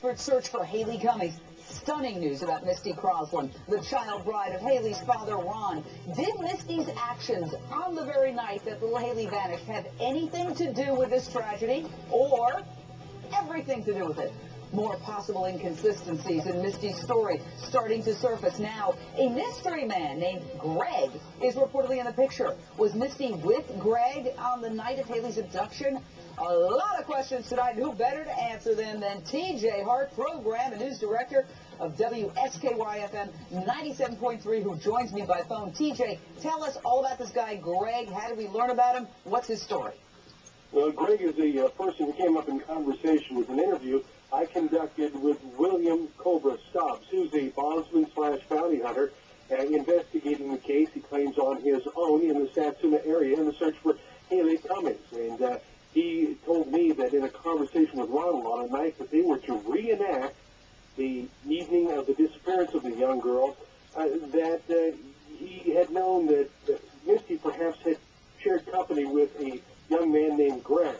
desperate search for Haley Cummings. Stunning news about Misty Crosland, the child bride of Haley's father, Ron. Did Misty's actions on the very night that little Haley vanished have anything to do with this tragedy, or everything to do with it? More possible inconsistencies in Misty's story starting to surface now. A mystery man named Greg is reportedly in the picture. Was Misty with Greg on the night of Haley's abduction? A lot of questions tonight, and who better to answer them than TJ Hart, program and news director of WSKY-FM 97.3, who joins me by phone. TJ, tell us all about this guy, Greg. How did we learn about him? What's his story? Well, Greg is a person who came up in conversation with an interview I conducted with William Cobra Stubbs, who's a bondsman/bounty hunter investigating the case he claims on his own in the Satsuma area in the search for Haley Cummings. And he told me that in a conversation with Ronald on a night that they were to reenact the evening of the disappearance of the young girl, that he had known that Misty perhaps had shared company with a young man named Greg,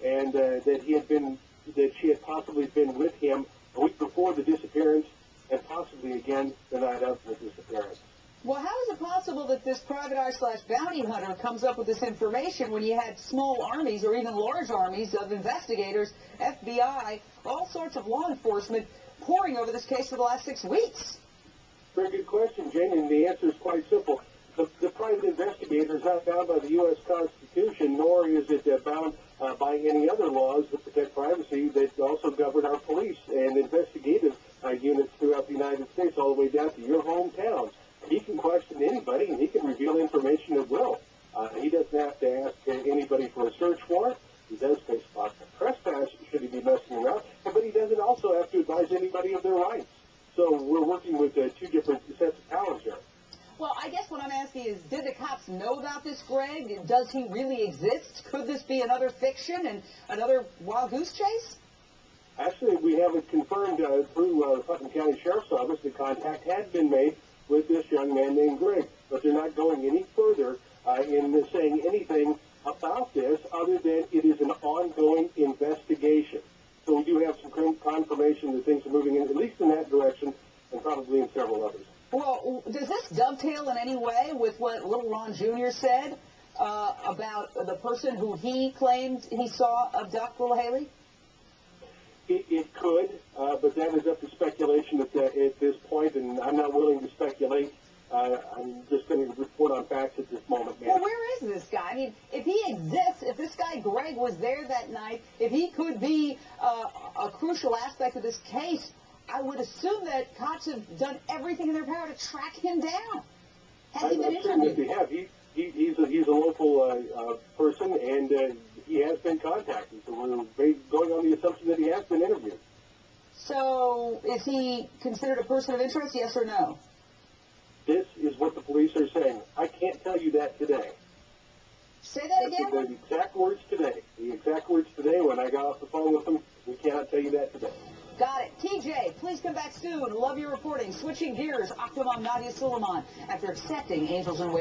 and that she had possibly been with him a week before the disappearance, and possibly again the night of the disappearance. Well, how is it possible that this private eye/bounty hunter comes up with this information when you had small armies or even large armies of investigators, FBI, all sorts of law enforcement poring over this case for the last 6 weeks? Very good question, Jane, and the answer is quite simple. The private investigator is not bound by the U.S. Constitution, nor is it bound by any other laws that protect privacy that also govern our police and investigative units throughout the United States, all the way down to your hometown. He can question anybody, and he can reveal information at will. He doesn't have to ask anybody for a search warrant. He does face lots of trespass should he be messing around, but he doesn't also have to advise anybody of their rights. So we're working with two different sets of powers here. Well, I guess what I'm asking is, did the cops know about this, Greg? Does he really exist? Could this be another fiction and another wild goose chase? Actually, we have it confirmed through the Putnam County Sheriff's Office that contact had been made with this young man named Greg, but they're not going any further in saying anything about this other than it is an ongoing investigation. So we do have some confirmation that things are moving in, at least in that direction, and probably in several others. Well, does this dovetail in any way with what little Ron Jr. said about the person who he claimed he saw abduct little Haley? It could, but that is up to speculation at this point, and I'm not willing to speculate. I'm just going to report on facts at this moment, man. Well, where is this guy? I mean, if he exists, if this guy Greg was there that night, if he could be a crucial aspect of this case, I would assume that cops have done everything in their power to track him down. Has he been interviewed? They have. He's a local person, and he has been contacted. So we're going on the assumption that he has been interviewed. So is he considered a person of interest, yes or no? This is what the police are saying. I can't tell you that today. Say that again? The exact words today. The exact words today when I got off the phone with them, we cannot tell you that today. Got it. TJ, please come back soon. Love your reporting. Switching gears, Octomom Nadia Suleiman, after accepting Angels and Wings.